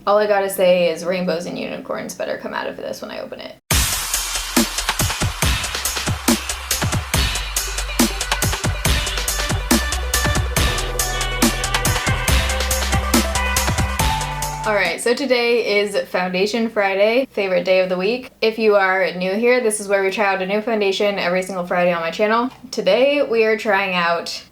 All I gotta say is rainbows and unicorns better come out of this when I open it. Alright, so today is Foundation Friday, favorite day of the week. If you are new here, this is where we try out a new foundation every single Friday on my channel. Today we are trying out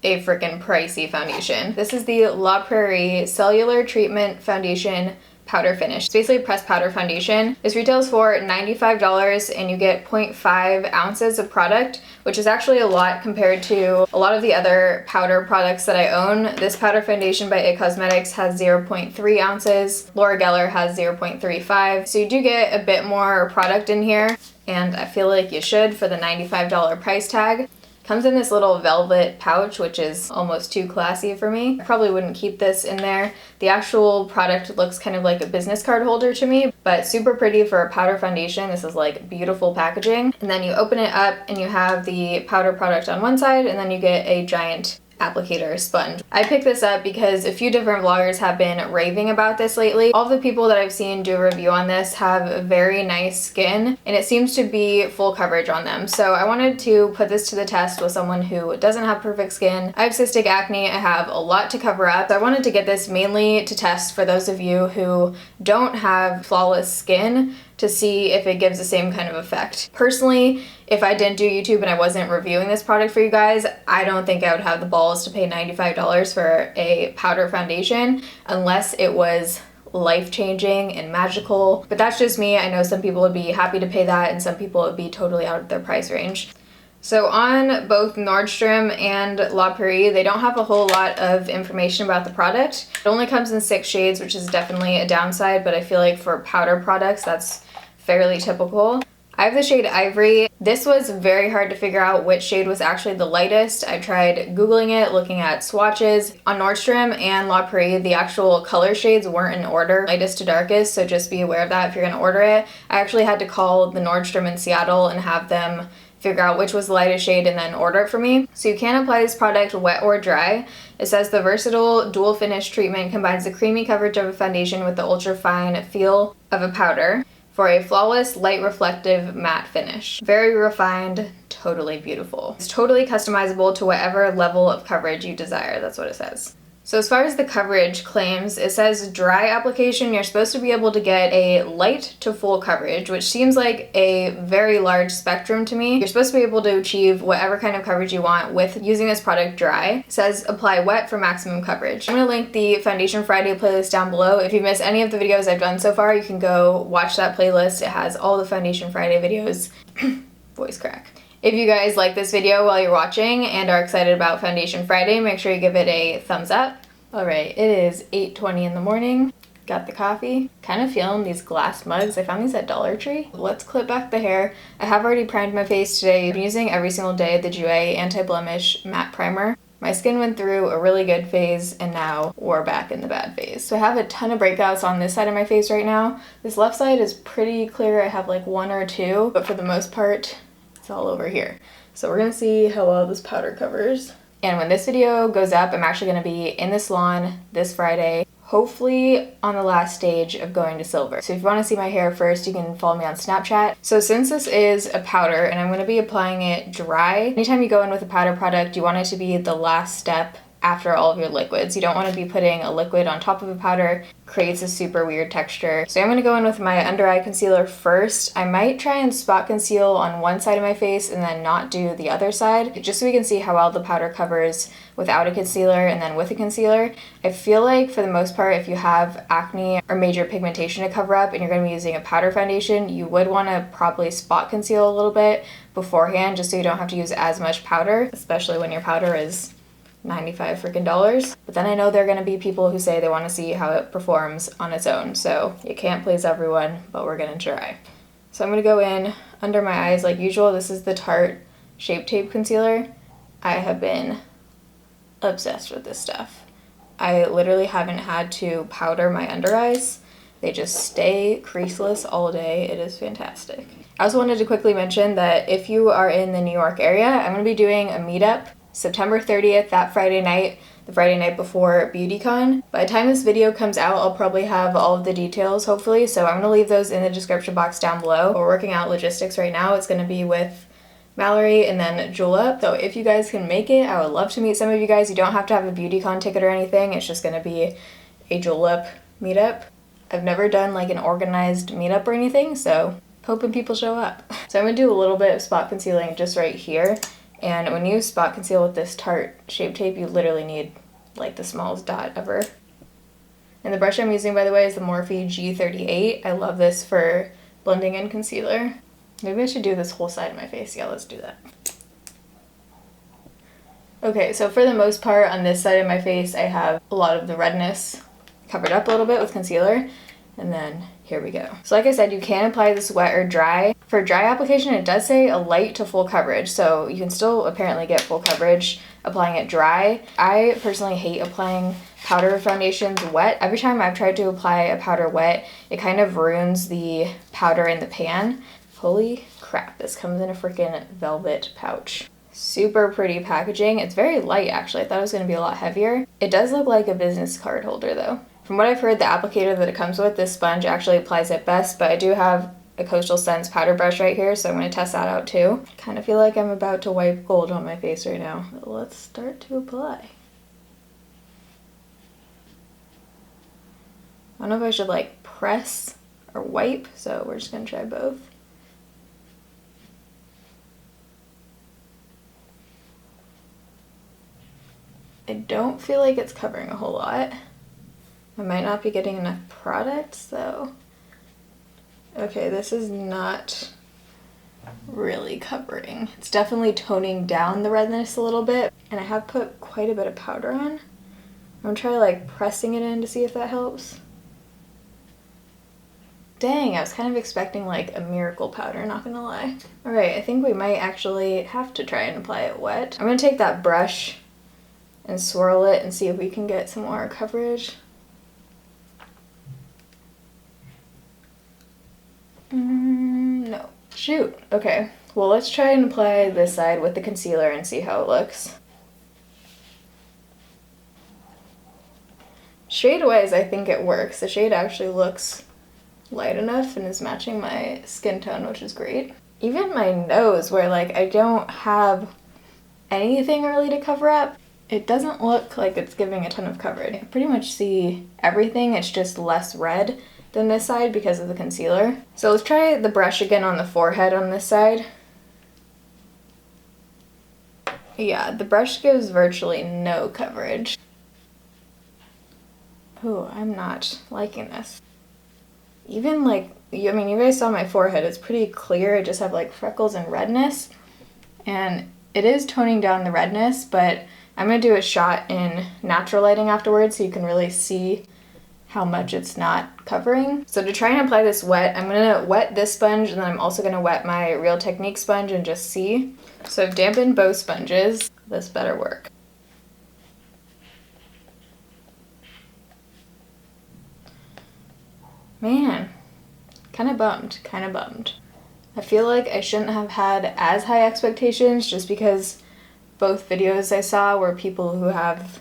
a freaking pricey foundation. This is the La Prairie Cellular Treatment Foundation Powder Finish. It's basically a pressed powder foundation. This retails for $95 and you get 0.5 ounces of product, which is actually a lot compared to a lot of the other powder products that I own. This powder foundation by IT Cosmetics has 0.3 ounces. Laura Geller has 0.35. So you do get a bit more product in here, and I feel like you should for the $95 price tag. Comes in this little velvet pouch, which is almost too classy for me. I probably wouldn't keep this in there. The actual product looks kind of like a business card holder to me, but super pretty for a powder foundation. This is like beautiful packaging. And then you open it up and you have the powder product on one side, and then you get a giant applicator sponge. I picked this up because a few different vloggers have been raving about this lately. All the people that I've seen do a review on this have very nice skin, and it seems to be full coverage on them. So I wanted to put this to the test with someone who doesn't have perfect skin. I have cystic acne. I have a lot to cover up. So I wanted to get this mainly to test for those of you who don't have flawless skin, to see if it gives the same kind of effect. Personally, if I didn't do YouTube and I wasn't reviewing this product for you guys, I don't think I would have the balls to pay $95 for a powder foundation unless it was life-changing and magical. But that's just me. I know some people would be happy to pay that and some people would be totally out of their price range. So on both Nordstrom and La Prairie, they don't have a whole lot of information about the product. It only comes in 6 shades, which is definitely a downside, but I feel like for powder products, that's fairly typical. I have the shade Ivory. This was very hard to figure out which shade was actually the lightest. I tried Googling it, looking at swatches. On Nordstrom and La Prairie, the actual color shades weren't in order, lightest to darkest, so just be aware of that if you're gonna order it. I actually had to call the Nordstrom in Seattle and have them figure out which was the lightest shade and then order it for me. So you can apply this product wet or dry. It says the versatile dual finish treatment combines the creamy coverage of a foundation with the ultra fine feel of a powder for a flawless, light reflective matte finish. Very refined, totally beautiful. It's totally customizable to whatever level of coverage you desire. That's what it says. So as far as the coverage claims, it says dry application, you're supposed to be able to get a light to full coverage, which seems like a very large spectrum to me. You're supposed to be able to achieve whatever kind of coverage you want with using this product dry. It says apply wet for maximum coverage. I'm gonna link the Foundation Friday playlist down below. If you missed any of the videos I've done so far, you can go watch that playlist. It has all the Foundation Friday videos. Voice crack. If you guys like this video while you're watching and are excited about Foundation Friday, make sure you give it a thumbs up. Alright, it is 8:20 in the morning. Got the coffee. Kind of feeling these glass mugs. I found these at Dollar Tree. Let's clip back the hair. I have already primed my face today. I'm using every single day the Jouer Anti-Blemish Matte Primer. My skin went through a really good phase and now we're back in the bad phase. So I have a ton of breakouts on this side of my face right now. This left side is pretty clear. I have like 1 or 2, but for the most part, it's all over here. So we're gonna see how well this powder covers. And when this video goes up, I'm actually gonna be in the salon this Friday, hopefully on the last stage of going to silver. So if you wanna see my hair first, you can follow me on Snapchat. So since this is a powder and I'm gonna be applying it dry, anytime you go in with a powder product, you want it to be the last step after all of your liquids. You don't want to be putting a liquid on top of a powder. Creates a super weird texture. So I'm going to go in with my under eye concealer first. I might try and spot conceal on one side of my face and then not do the other side, just so we can see how well the powder covers without a concealer and then with a concealer. I feel like for the most part, if you have acne or major pigmentation to cover up and you're going to be using a powder foundation, you would want to probably spot conceal a little bit beforehand just so you don't have to use as much powder, especially when your powder is $95 freaking dollars. But then I know there are going to be people who say they want to see how it performs on its own, so you can't please everyone, but we're going to try. So I'm going to go in under my eyes like usual. This is the Tarte Shape Tape Concealer. I have been obsessed with this stuff. I literally haven't had to powder my under eyes. They just stay creaseless all day. It is fantastic. I also wanted to quickly mention that if you are in the New York area, I'm going to be doing a meetup September 30th, that Friday night. the Friday night before BeautyCon. By the time this video comes out, I'll probably have all of the details, hopefully, so I'm gonna leave those in the description box down below. We're working out logistics right now. It's gonna be with Mallory and then Julep. So if you guys can make it, I would love to meet some of you guys. You don't have to have a BeautyCon ticket or anything. It's just gonna be a Julep meetup. I've never done like an organized meetup or anything, so hoping people show up. So I'm gonna do a little bit of spot concealing just right here. And when you spot conceal with this Tarte Shape Tape, you literally need like the smallest dot ever. And the brush I'm using, by the way, is the Morphe G38. I love this for blending in concealer. Maybe I should do this whole side of my face. Yeah, let's do that. Okay, so for the most part on this side of my face, I have a lot of the redness covered up a little bit with concealer. And then here we go. So like I said, you can apply this wet or dry. For dry application, it does say a light to full coverage, so you can still apparently get full coverage applying it dry. I personally hate applying powder foundations wet. Every time I've tried to apply a powder wet, it kind of ruins the powder in the pan. Holy crap, this comes in a freaking velvet pouch. Super pretty packaging. It's very light, actually. I thought it was going to be a lot heavier. It does look like a business card holder, though. From what I've heard, the applicator that it comes with, this sponge actually applies it best, but I do have a Coastal Scents powder brush right here, so I'm going to test that out too. Kind of feel like I'm about to wipe gold on my face right now. Let's start to apply. I don't know if I should like press or wipe, so we're just going to try both. I don't feel like it's covering a whole lot. I might not be getting enough product, so... Okay, this is not really covering. It's definitely toning down the redness a little bit, and I have put quite a bit of powder on. I'm gonna try like pressing it in to see if that helps. Dang, I was kind of expecting like a miracle powder, not gonna lie. Alright, I think we might actually have to try and apply it wet. I'm gonna take that brush and swirl it and see if we can get some more coverage. No. Shoot. Okay. Well, let's try and apply this side with the concealer and see how it looks. Shade-wise, I think it works. The shade actually looks light enough and is matching my skin tone, which is great. Even my nose, where like I don't have anything really to cover up, it doesn't look like it's giving a ton of coverage. I can pretty much see everything. It's just less red than this side because of the concealer. So let's try the brush again on the forehead on this side. Yeah, the brush gives virtually no coverage. Oh, I'm not liking this. Even like, I mean, you guys saw my forehead, it's pretty clear. I just have like freckles and redness. And it is toning down the redness, but I'm gonna do a shot in natural lighting afterwards so you can really see how much it's not covering. So to try and apply this wet, I'm gonna wet this sponge and then I'm also gonna wet my Real Technique sponge and just see. So I've dampened both sponges. This better work. Man, kind of bummed. I feel like I shouldn't have had as high expectations just because both videos I saw were people who have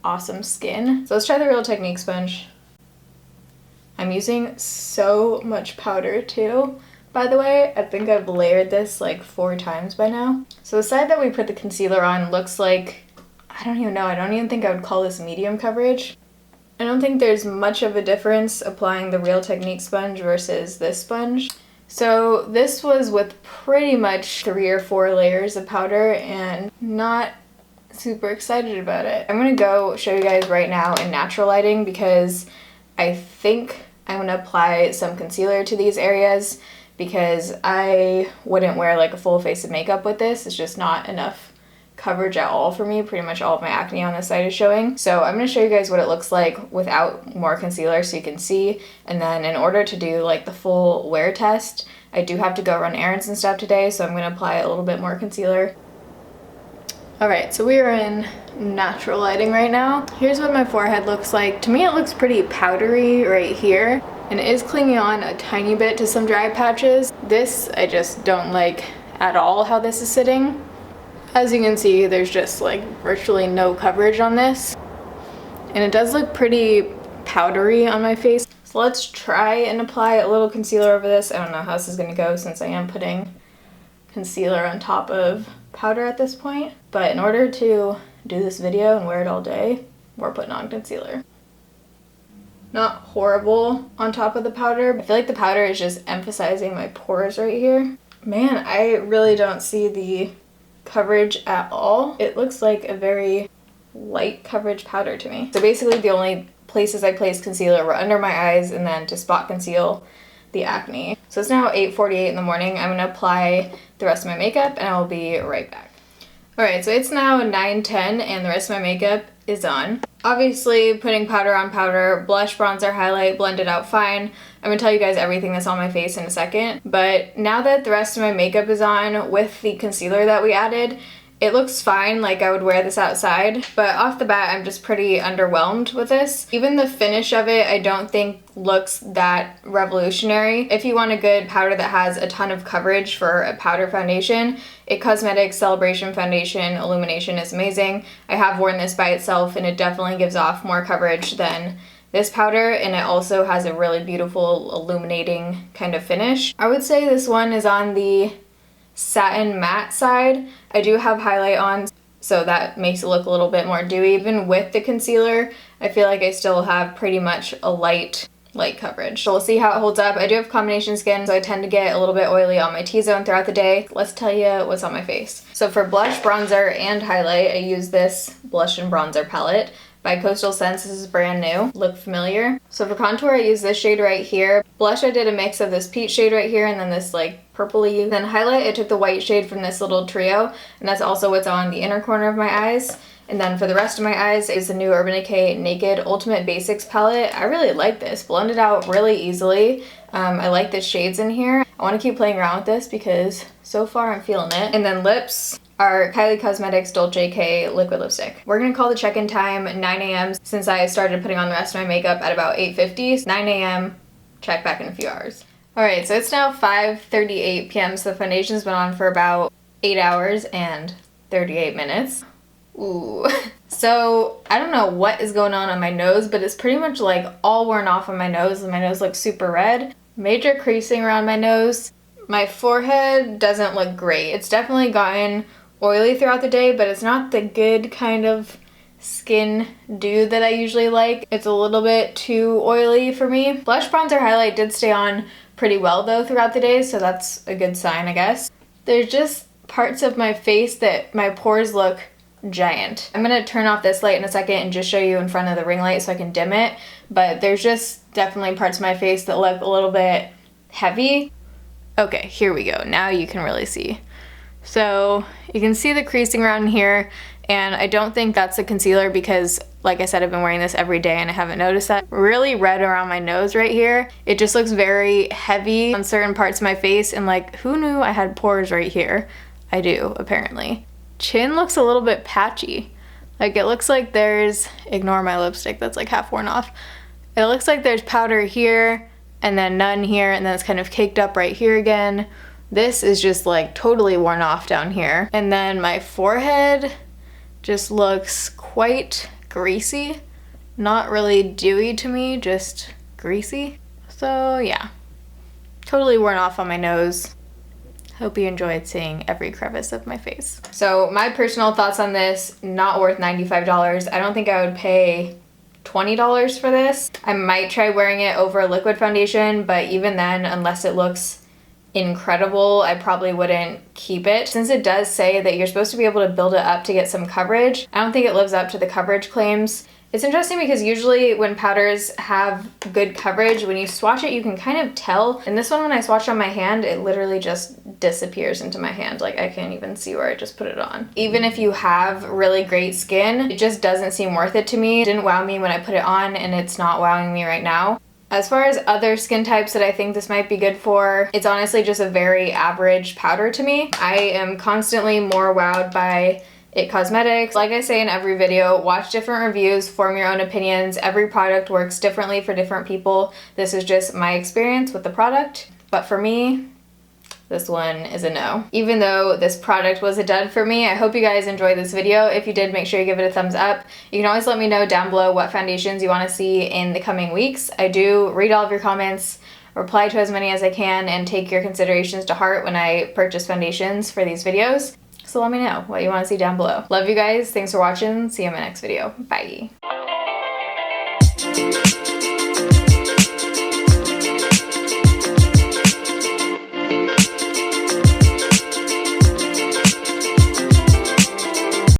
awesome skin. So let's try the Real Technique sponge. I'm using so much powder too, by the way. I think I've layered this like 4 times by now. So the side that we put the concealer on looks like, I don't even know, I don't even think I would call this medium coverage. I don't think there's much of a difference applying the Real Technique sponge versus this sponge. So this was with pretty much 3 or 4 layers of powder and not super excited about it. I'm gonna go show you guys right now in natural lighting because I think I'm gonna apply some concealer to these areas because I wouldn't wear like a full face of makeup with this. It's just not enough coverage at all for me. Pretty much all of my acne on this side is showing. So I'm gonna show you guys what it looks like without more concealer so you can see. And then in order to do like the full wear test, I do have to go run errands and stuff today, so I'm gonna apply a little bit more concealer. Alright, so we are in natural lighting right now. Here's what my forehead looks like. To me it looks pretty powdery right here, and it is clinging on a tiny bit to some dry patches. This, I just don't like at all how this is sitting. As you can see, there's just like virtually no coverage on this. And it does look pretty powdery on my face. So let's try and apply a little concealer over this. I don't know how this is gonna go since I am putting concealer on top of powder at this point. But in order to do this video and wear it all day, we're putting on concealer. Not horrible on top of the powder. I feel like the powder is just emphasizing my pores right here. Man, I really don't see the coverage at all. It looks like a very light coverage powder to me. So basically the only places I placed concealer were under my eyes and then to spot conceal the acne. So it's now 8:48 in the morning. I'm gonna apply the rest of my makeup and I will be right back. Alright, so it's now 9:10 and the rest of my makeup is on. Obviously, putting powder on powder, blush, bronzer, highlight, blended out fine. I'm gonna tell you guys everything that's on my face in a second. But now that the rest of my makeup is on with the concealer that we added, it looks fine, like I would wear this outside, but off the bat I'm just pretty underwhelmed with this. Even the finish of it I don't think looks that revolutionary. If you want a good powder that has a ton of coverage for a powder foundation, It Cosmetics Celebration Foundation Illumination is amazing. I have worn this by itself and it definitely gives off more coverage than this powder, and it also has a really beautiful illuminating kind of finish. I would say this one is on the satin matte side. I do have highlight on, so that makes it look a little bit more dewy. Even with the concealer, I feel like I still have pretty much a light coverage. So we'll see how it holds up. I do have combination skin, so I tend to get a little bit oily on my T-zone throughout the day. Let's tell you what's on my face. So for blush, bronzer, and highlight, I use this blush and bronzer palette by Coastal Scents. This is brand new. Look familiar? So for contour, I use this shade right here. Blush, I did a mix of this peach shade right here and then this purpley. Then highlight, I took the white shade from this little trio, and that's also what's on the inner corner of my eyes. And then for the rest of my eyes is the new Urban Decay Naked Ultimate Basics palette. I really like this. Blended out really easily. I like the shades in here. I want to keep playing around with this because so far I'm feeling it. And then lips are Kylie Cosmetics Dolce K liquid lipstick. We're gonna call the check-in time 9 a.m. since I started putting on the rest of my makeup at about 8:50. 9 a.m. check back in a few hours. Alright, so it's now 5:38 p.m. so the foundation's been on for about 8 hours and 38 minutes. Ooh. So I don't know what is going on my nose, but it's pretty much all worn off on my nose, and my nose looks super red. Major creasing around my nose. My forehead doesn't look great. It's definitely gotten oily throughout the day, but it's not the good kind of skin dew that I usually like. It's a little bit too oily for me. Blush, bronzer, highlight did stay on pretty well though throughout the day, so that's a good sign, I guess. There's just parts of my face that my pores look giant. I'm gonna turn off this light in a second and just show you in front of the ring light so I can dim it, but there's just definitely parts of my face that look a little bit heavy. Okay, here we go. Now you can really see. So you can see the creasing around here, and I don't think that's the concealer because, like I said, I've been wearing this every day and I haven't noticed that. Really red around my nose right here. It just looks very heavy on certain parts of my face, and who knew I had pores right here? I do, apparently. Chin looks a little bit patchy. It looks like there's, ignore my lipstick, that's half worn off. It looks like there's powder here, and then none here, and then it's kind of caked up right here again. This is just totally worn off down here. And then my forehead just looks quite greasy. Not really dewy to me, just greasy. So yeah, totally worn off on my nose. Hope you enjoyed seeing every crevice of my face. So my personal thoughts on this, not worth $95. I don't think I would pay $20 for this. I might try wearing it over a liquid foundation, but even then, unless it looks incredible, I probably wouldn't keep it. Since it does say that you're supposed to be able to build it up to get some coverage, I don't think it lives up to the coverage claims. It's interesting because usually when powders have good coverage, when you swatch it, you can kind of tell. And this one, when I swatch on my hand, it literally just disappears into my hand. I can't even see where I just put it on. Even if you have really great skin, it just doesn't seem worth it to me. It didn't wow me when I put it on, and it's not wowing me right now. As far as other skin types that I think this might be good for, it's honestly just a very average powder to me. I am constantly more wowed by It Cosmetics. Like I say in every video, watch different reviews, form your own opinions. Every product works differently for different people. This is just my experience with the product. But for me, this one is a no. Even though this product was a dud for me, I hope you guys enjoyed this video. If you did, make sure you give it a thumbs up. You can always let me know down below what foundations you want to see in the coming weeks. I do read all of your comments, reply to as many as I can, and take your considerations to heart when I purchase foundations for these videos. So let me know what you want to see down below. Love you guys. Thanks for watching. See you in my next video. Bye.